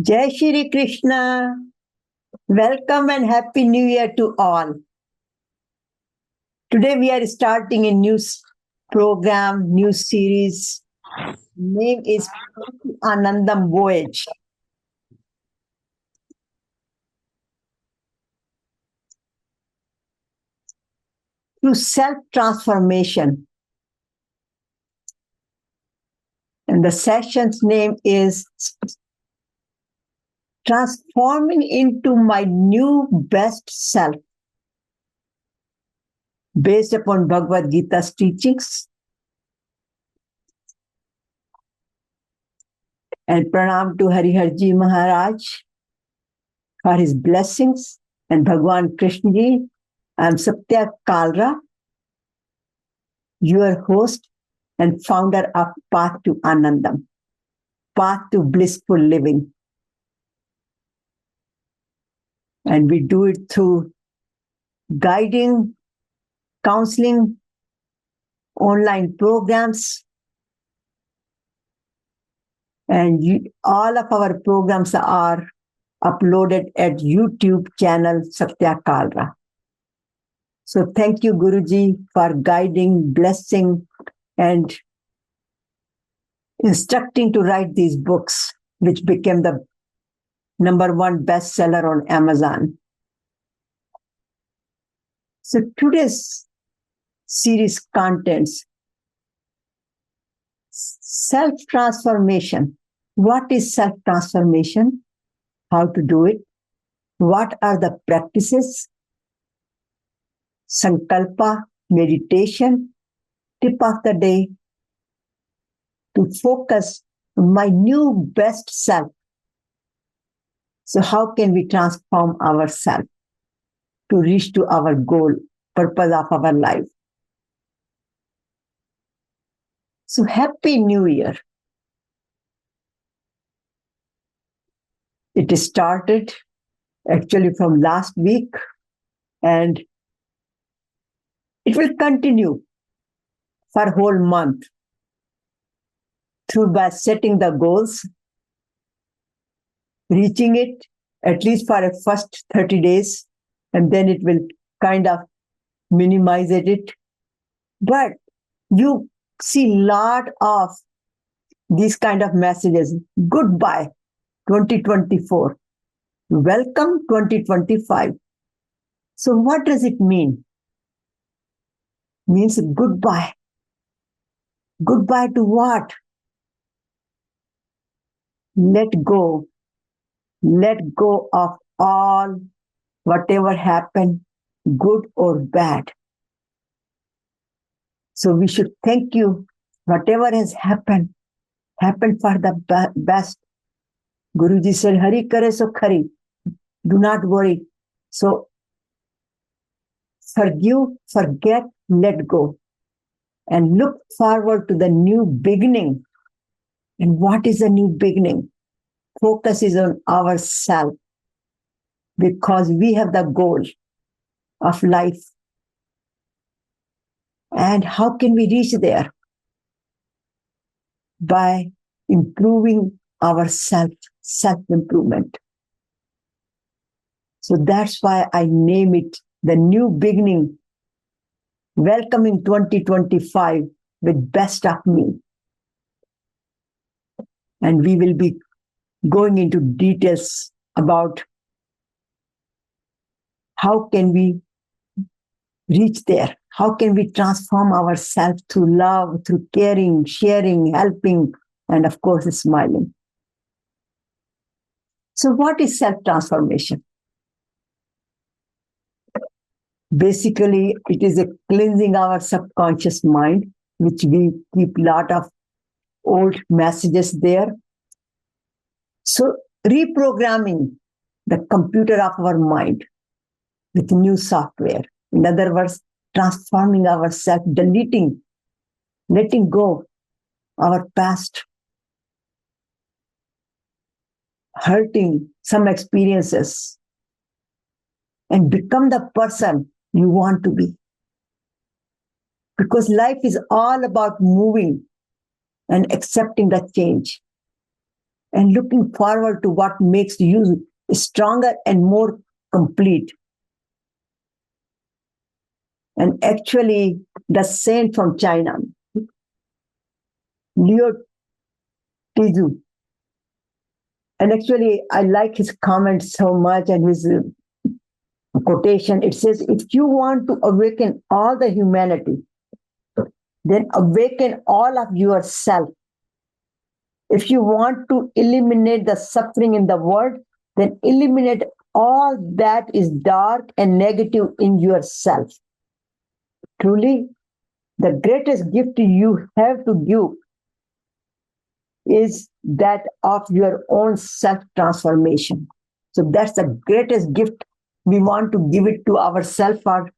Jai Shri Krishna. Welcome and Happy New Year to all. Today we are starting a new program, new series. Name is Anandam Voyage. Through self-transformation. And the session's name is Transforming into My New Best Self. Based upon Bhagavad Gita's teachings. And pranam to Hariharji Maharaj for his blessings. And Bhagwan Krishna Ji. I am Satya Kalra, your host and founder of Path to Anandam, Path to Blissful Living. And we do it through guiding, counseling, online programs. And all of our programs are uploaded at YouTube channel Satya Kalra. So thank you, Guruji, for guiding, blessing, and instructing to write these books, which became the #1 bestseller on Amazon. So today's series contents, self-transformation. What is self-transformation? How to do it? What are the practices? Sankalpa, meditation, tip of the day, to focus on my new best self. So how can we transform ourselves to reach to our goal, purpose of our life? So Happy New Year. It started actually from last week, and it will continue for a whole month through by setting the goals, reaching it at least for the first 30 days, and then it will kind of minimize it. But you see a lot of these kind of messages. Goodbye, 2024. Welcome, 2025. So what does it mean? Means goodbye. Goodbye to what? Let go. Let go of all, whatever happened, good or bad. So we should thank you. Whatever has happened for the best. Guruji said, Hari kare so khari. Do not worry. So forgive, forget, let go. And look forward to the new beginning. And what is a new beginning? Focus is on ourselves, because we have the goal of life. And how can we reach there? By improving ourselves, self-improvement. So that's why I name it the new beginning, welcoming 2025 with best of me. And we will be going into details about how can we reach there? How can we transform ourselves through love, through caring, sharing, helping, and of course, smiling. So what is self-transformation? Basically, it is a cleansing our subconscious mind, which we keep a lot of old messages there. So reprogramming the computer of our mind with new software. In other words, transforming ourselves, deleting, letting go our past, hurting some experiences, and become the person you want to be. Because life is all about moving and accepting the change. and looking forward to what makes you stronger and more complete. And actually, the saint from China, Leo Tizu, and actually, I like his comment so much and his quotation. It says, if you want to awaken all the humanity, then awaken all of yourself. If you want to eliminate the suffering in the world, then eliminate all that is dark and negative in yourself. Truly, the greatest gift you have to give is that of your own self-transformation. So that's the greatest gift. We want to give it to ourselves for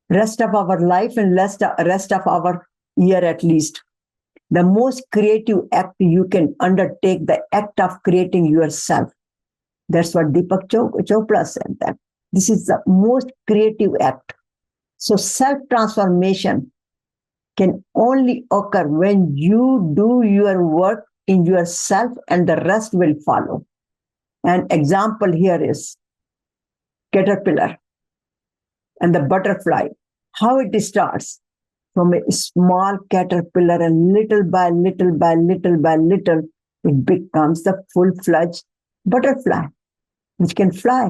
rest of our life and rest of our year at least. The most creative act you can undertake, the act of creating yourself. That's what Deepak Chopra said, that this is the most creative act. So self-transformation can only occur when you do your work in yourself, and the rest will follow. An example here is caterpillar and the butterfly. How it starts from a small caterpillar, and little by little by little by little, it becomes the full-fledged butterfly, which can fly.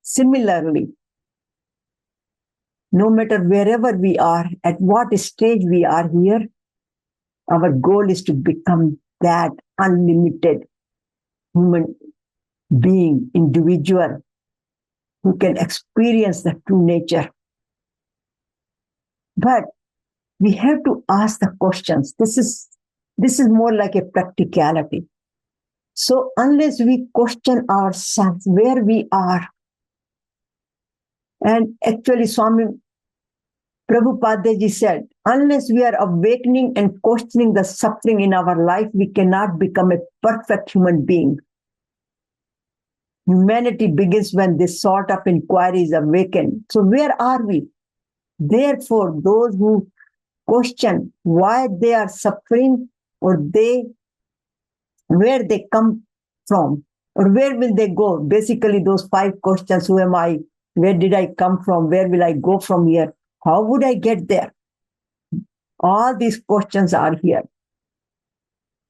Similarly, no matter wherever we are, at what stage we are here, our goal is to become that unlimited human being, individual, who can experience the true nature. But we have to ask the questions. This is more like a practicality. So unless we question ourselves, where we are, and actually Swami Prabhupada ji said, unless we are awakening and questioning the suffering in our life, we cannot become a perfect human being. Humanity begins when this sort of inquiry is awakened. So where are we? Therefore, those who question why they are suffering, or where they come from, or where will they go? Basically, those 5 questions: who am I? Where did I come from? Where will I go from here? How would I get there? All these questions are here.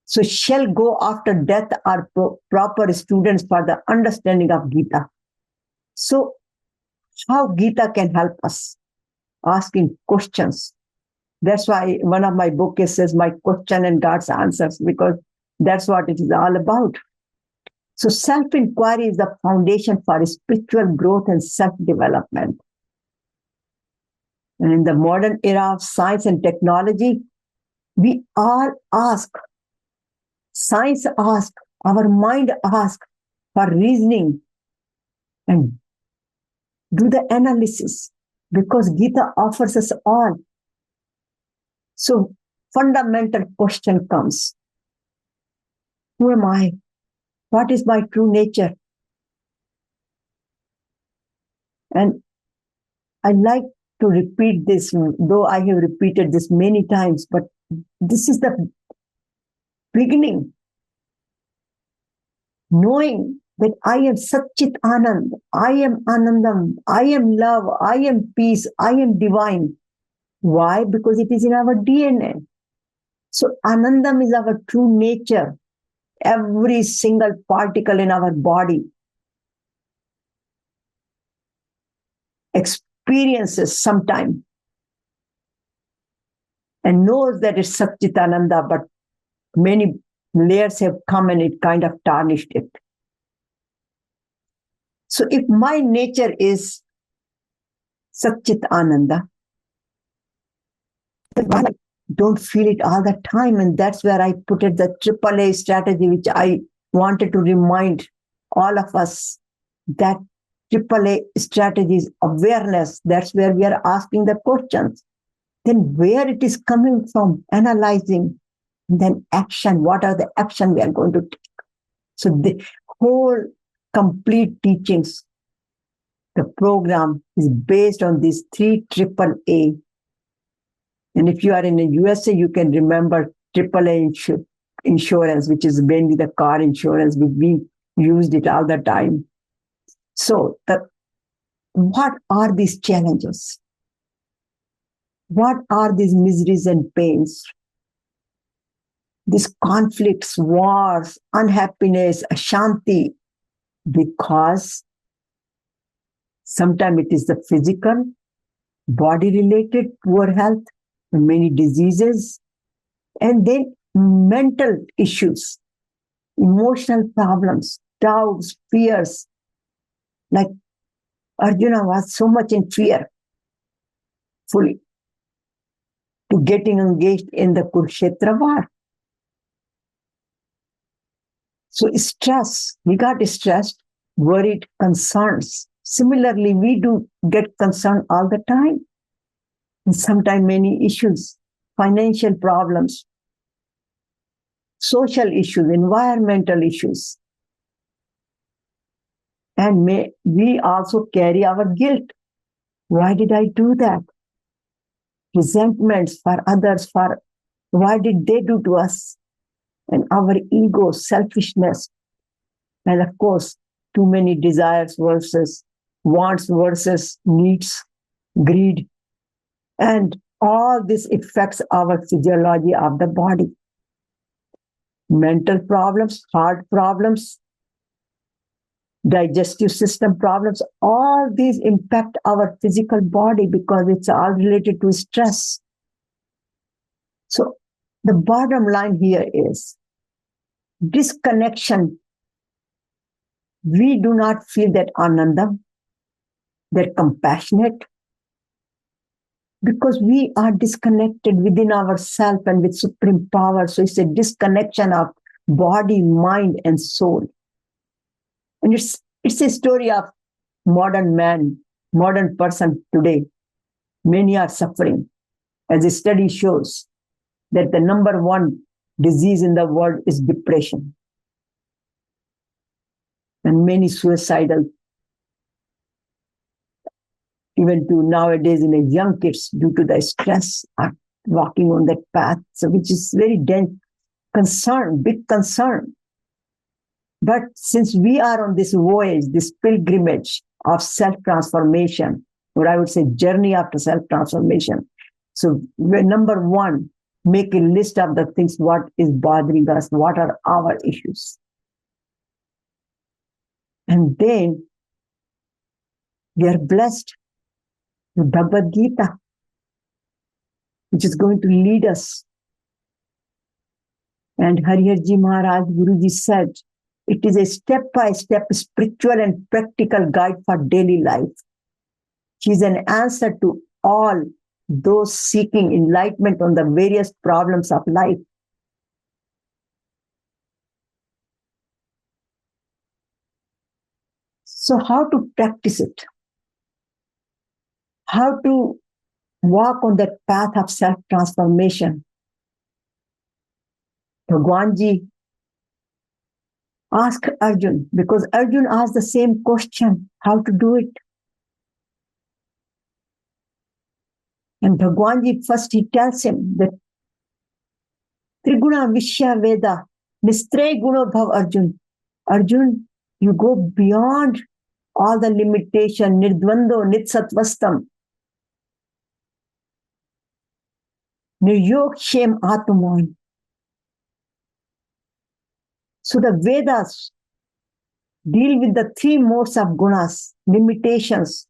So shall go after death are proper students for the understanding of Gita. So how Gita can help us? Asking questions. That's why one of my books says, my question and God's answers, because that's what it is all about. So self-inquiry is the foundation for spiritual growth and self-development. And in the modern era of science and technology, we all ask, science asks, our mind asks for reasoning and do the analysis, because Gita offers us all. So fundamental question comes: who am I? What is my true nature? And I like to repeat this, though I have repeated this many times, but this is the beginning. Knowing that I am Satchit Anand, I am Anandam, I am love, I am peace, I am divine. Why? Because it is in our DNA. So Anandam is our true nature. Every single particle in our body experiences sometime and knows that it's Satchitananda, but many layers have come and it kind of tarnished it. So if my nature is Satchit Ananda, then why I don't feel it all the time? And that's where I put it, the AAA strategy, which I wanted to remind all of us, that AAA strategy is awareness. That's where we are asking the questions. Then where it is coming from, analyzing, then action. What are the action we are going to take? So the whole complete teachings, the program is based on these 3 AAA. And if you are in the USA, you can remember AAA insurance, which is mainly the car insurance. We used it all the time. So what are these challenges? What are these miseries and pains? These conflicts, wars, unhappiness, ashanti, because sometimes it is the physical, body-related poor health, many diseases, and then mental issues, emotional problems, doubts, fears. Like Arjuna was so much in fear, fully, to getting engaged in the Kurukshetra war. So stress, we got stressed, worried, concerns. Similarly, we do get concerned all the time. And sometimes many issues, financial problems, social issues, environmental issues. And we also carry our guilt. Why did I do that? Resentments for others, for why did they do to us? And our ego, selfishness, and of course, too many desires versus wants versus needs, greed. And all this affects our physiology of the body. Mental problems, heart problems, digestive system problems, all these impact our physical body because it's all related to stress. So the bottom line here is disconnection. We do not feel that Anandam, that compassionate, because we are disconnected within ourselves and with supreme power. So it's a disconnection of body, mind, and soul. And it's a story of modern man, modern person today. Many are suffering. As a study shows that the number one disease in the world is depression. And many suicidal, even to nowadays in the young kids, due to the stress, are walking on that path, so which is very dense concern, big concern. But since we are on this voyage, this pilgrimage of self-transformation, or I would say journey after self-transformation, so we're number one, make a list of the things, what is bothering us, what are our issues. And then we are blessed with Bhagavad Gita, which is going to lead us. And Hariyarji Maharaj, Guruji said, it is a step-by-step spiritual and practical guide for daily life. She is an answer to all those seeking enlightenment on the various problems of life. So how to practice it? How to walk on that path of self-transformation? Bhagwanji asked Arjun, because Arjun asked the same question, how to do it? And Bhagwanji first he tells him that Triguna Vishya Veda, Nistre Guno Bhav Arjun. Arjun, you go beyond all the limitation, Nirdvando, Nitsatvastam, Niryog Shem Atman. So the Vedas deal with the three modes of gunas, limitations,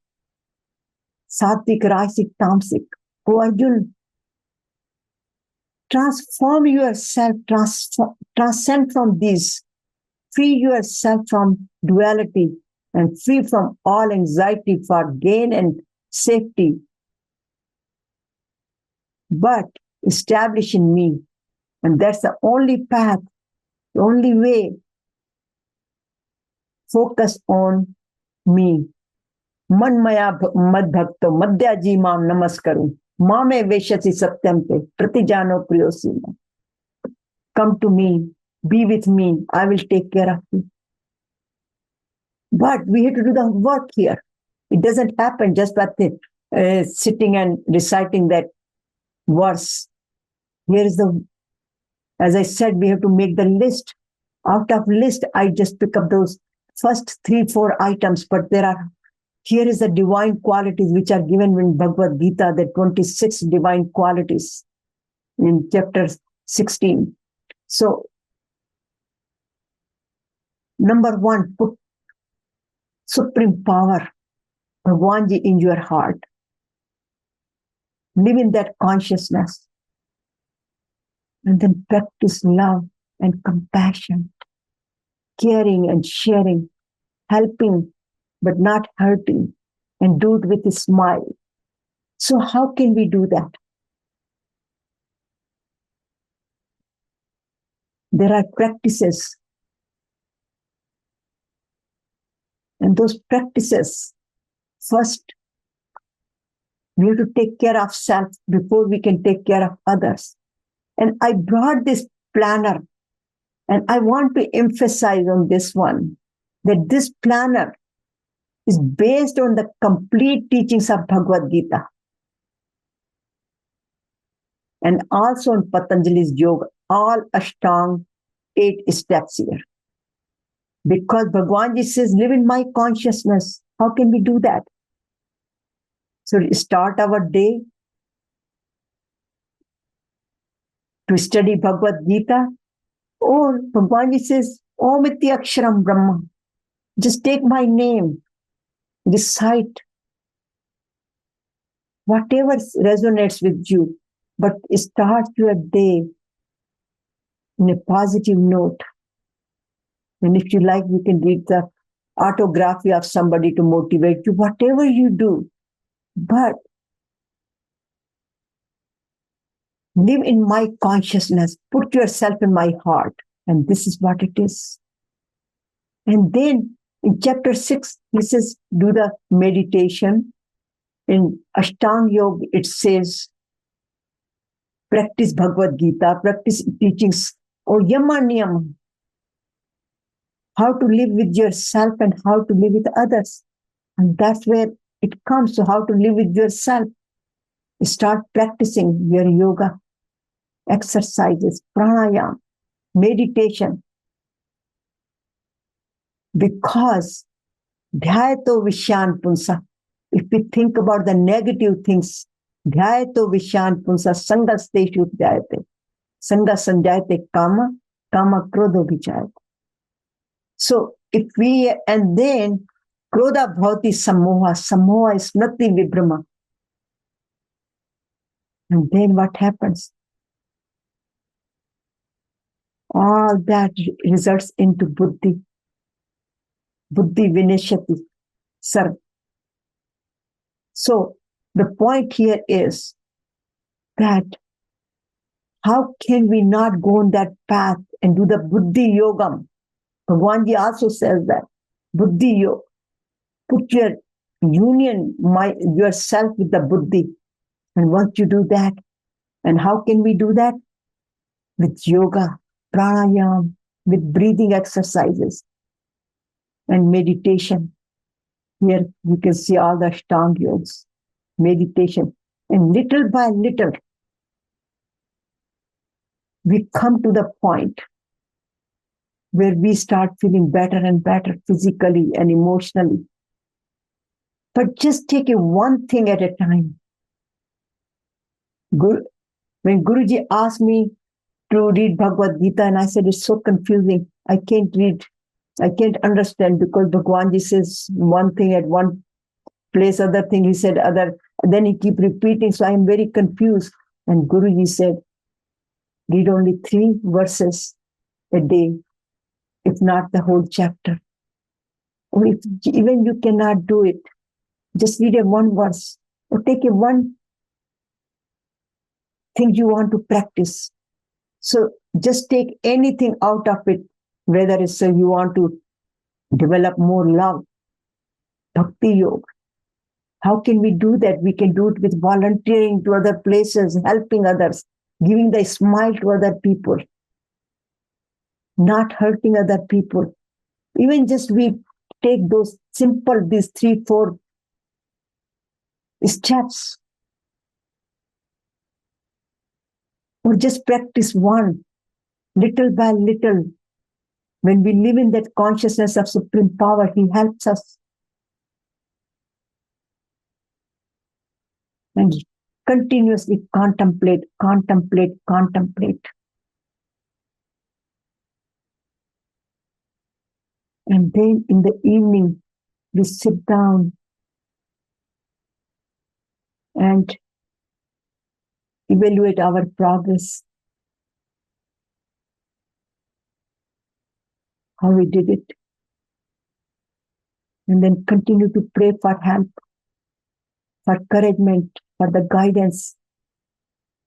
sattvic, rajasic, tamasic. Oh Arjun, transform yourself, transcend from these, free yourself from duality and free from all anxiety for gain and safety. But establish in me, and that's the only path, the only way. Focus on me. Man maya mad bhakto madhyaji mam namaskaru. Mame veshasi satyam te pratijano priyosima. Come to me, be with me, I will take care of you. But we have to do the work here. It doesn't happen just by sitting and reciting that verse. Here is the As I said, we have to make the list. Out of list, I just pick up those first 3-4 items, but here is the divine qualities which are given in Bhagavad Gita, the 26 divine qualities in chapter 16. So, number 1, put supreme power, Bhagwanji, in your heart. Live in that consciousness. And then practice love and compassion, caring and sharing, helping but not hurting, and do it with a smile. So how can we do that? There are practices. And those practices, first, we have to take care of self before we can take care of others. And I brought this planner, and I want to emphasize on this one, that this planner is based on the complete teachings of Bhagavad Gita. And also on Patanjali's Yoga, all Ashtang, 8 steps here. Because Bhagwanji says, live in my consciousness. How can we do that? So start our day to study Bhagavad Gita. Or Bhagwanji says, Om iti aksharam brahma. Just take my name, recite whatever resonates with you, but start your day in a positive note. And if you like, you can read the autography of somebody to motivate you, whatever you do. But live in my consciousness, put yourself in my heart. And this is what it is. And then in chapter 6, he says, do the meditation. In Ashtanga Yoga, it says, practice Bhagavad Gita, practice teachings, or Yama Niyama, how to live with yourself and how to live with others. And that's where it comes to how to live with yourself. Start practicing your yoga, exercises, pranayama, meditation. Because dhyayato vishyan punsa, if we think about the negative things, dhyayato vishyan punsa sangasteshu dhyayate, sanga sanjayate kama, kama krodho vichayate. So if we, and then krodha bhavati samoha, samoha is smriti vibhrama. And then what happens? All that results into buddhi. Buddhi vinashyati sarva. So the point here is that how can we not go on that path and do the buddhi yogam? Bhagwanji also says that buddhi yoga. Put your union, yourself with the buddhi. And once you do that, and how can we do that? With yoga, pranayama, with breathing exercises and meditation. Here you can see all the Ashtanga yogas, meditation. And little by little, we come to the point where we start feeling better and better physically and emotionally. But just take it one thing at a time. When Guruji asked me to read Bhagavad Gita, and I said, it's so confusing. I can't read. I can't understand, because Bhagwanji says one thing at one place, other thing he said other, and then he keep repeating. So I am very confused. And Guruji said, read only 3 verses a day, if not the whole chapter. Or if even you cannot do it, just read a 1 verse, or take a 1 thing you want to practice. So just take anything out of it, whether it's you want to develop more love, bhakti yoga. How can we do that? We can do it with volunteering to other places, helping others, giving the smile to other people, not hurting other people. Even just we take those simple, these 3-4 steps, or just practice 1. little by little, when we live in that consciousness of Supreme Power, He helps us. And continuously contemplate, contemplate, contemplate. And then in the evening, we sit down and evaluate our progress, how we did it, and then continue to pray for help, for encouragement, for the guidance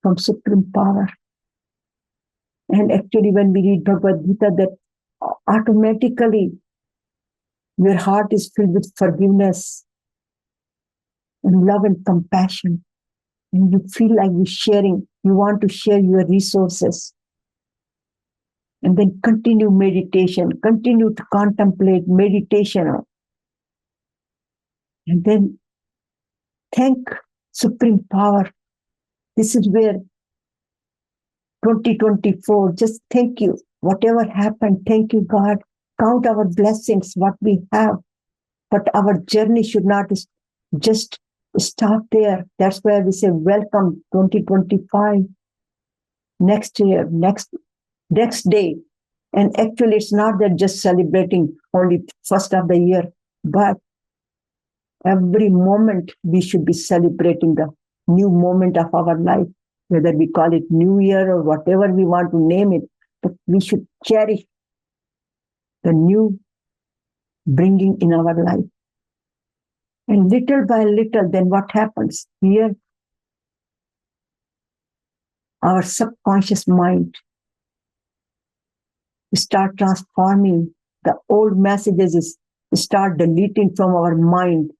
from Supreme Power. And actually, when we read Bhagavad Gita, that automatically your heart is filled with forgiveness and love and compassion. And you feel like you're sharing, you want to share your resources. And then continue meditation, continue to contemplate meditation. And then thank Supreme Power. This is where 2024, just thank you. Whatever happened, thank you, God. Count our blessings, what we have. But our journey should not just stop there. That's where we say, welcome 2025. Next year, next day. And actually, it's not that just celebrating only first of the year, but every moment we should be celebrating the new moment of our life, whether we call it New Year or whatever we want to name it. But we should cherish the new bringing in our life. And little by little, then what happens? Here, our subconscious mind start transforming. The old messages start deleting from our mind.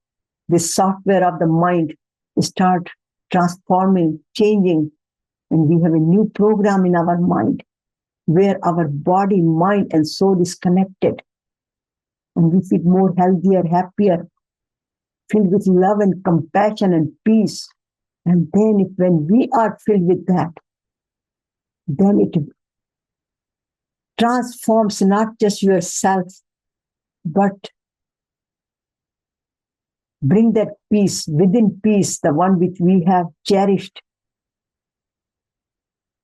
The software of the mind start transforming, changing. And we have a new program in our mind where our body, mind, and soul is connected. And we feel more healthier, happier, filled with love and compassion and peace. And then when we are filled with that, then it transforms not just yourself, but bring that peace, within peace, the one which we have cherished.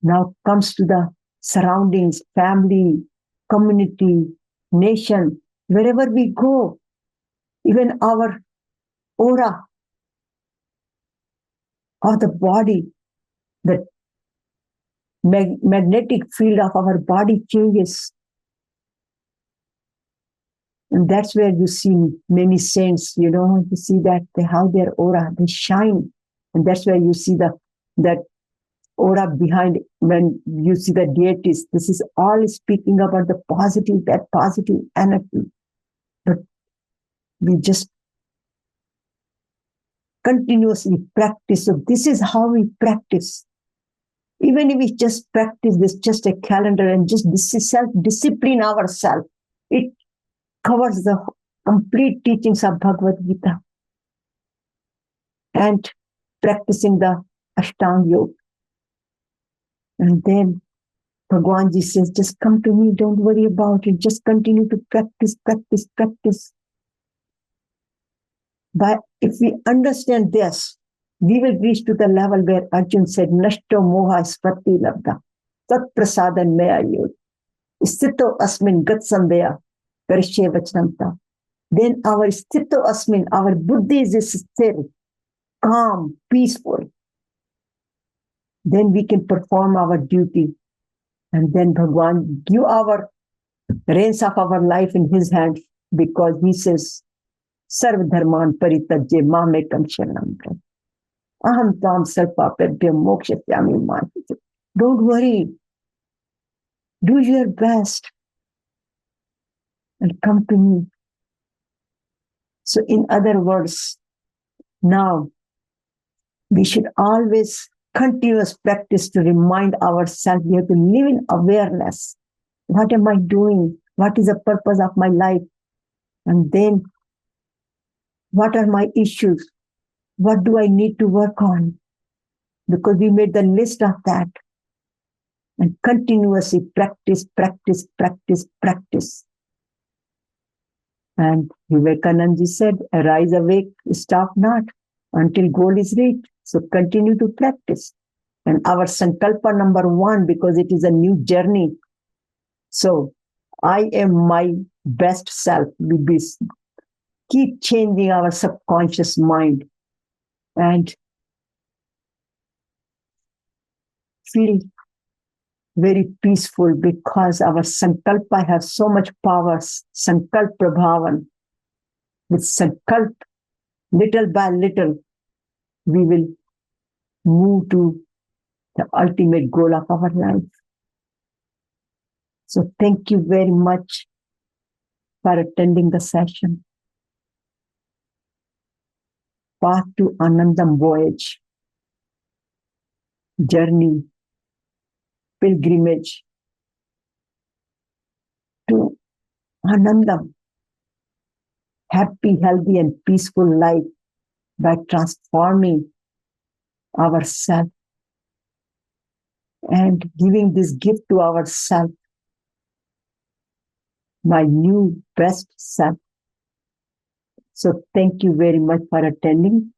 Now comes to the surroundings, family, community, nation, wherever we go, even our aura of the body, the magnetic field of our body changes. And that's where you see many saints, you see that they have their aura, they shine. And that's where you see that aura behind when you see the deities. This is all speaking about the positive, that positive energy. But we just continuously practice. So this is how we practice. Even if we just practice this, just a calendar and just self-discipline ourselves, it covers the complete teachings of Bhagavad Gita. And practicing the Ashtanga Yoga. And then Bhagwan Ji says, just come to me, don't worry about it. Just continue to practice, practice, practice. But if we understand this, we will reach to the level where Arjun said, Nashto moha sprati labda, tat prasadan maya yod, sthito asmin gat sandhya, karishe vachanamta. Then our sthito asmin, our buddhi is still, calm, peaceful. Then we can perform our duty. And then Bhagwan give our reins of our life in his hands, because he says, Sarv dharman paritajye mamekam sharanam braj. Aham tam sarpapebhyam mokshasyami mahiti. Don't worry. Do your best and come to me. So in other words, now we should always continuous practice to remind ourselves we have to live in awareness. What am I doing? What is the purpose of my life? And then what are my issues? What do I need to work on? Because we made the list of that. and continuously practice, practice, practice, practice. And Vivekananda said, arise, awake, stop not until goal is reached. So continue to practice. And our sankalpa number one, because it is a new journey. So I am my best self. We keep changing our subconscious mind and feel very peaceful because our sankalpa has so much power. Sankalp prabhavan. With sankalp, little by little, we will move to the ultimate goal of our life. So thank you very much for attending the session. Path to Anandam Voyage, journey, pilgrimage to Anandam, happy, healthy, and peaceful life by transforming ourselves and giving this gift to ourselves, my new best self. So thank you very much for attending.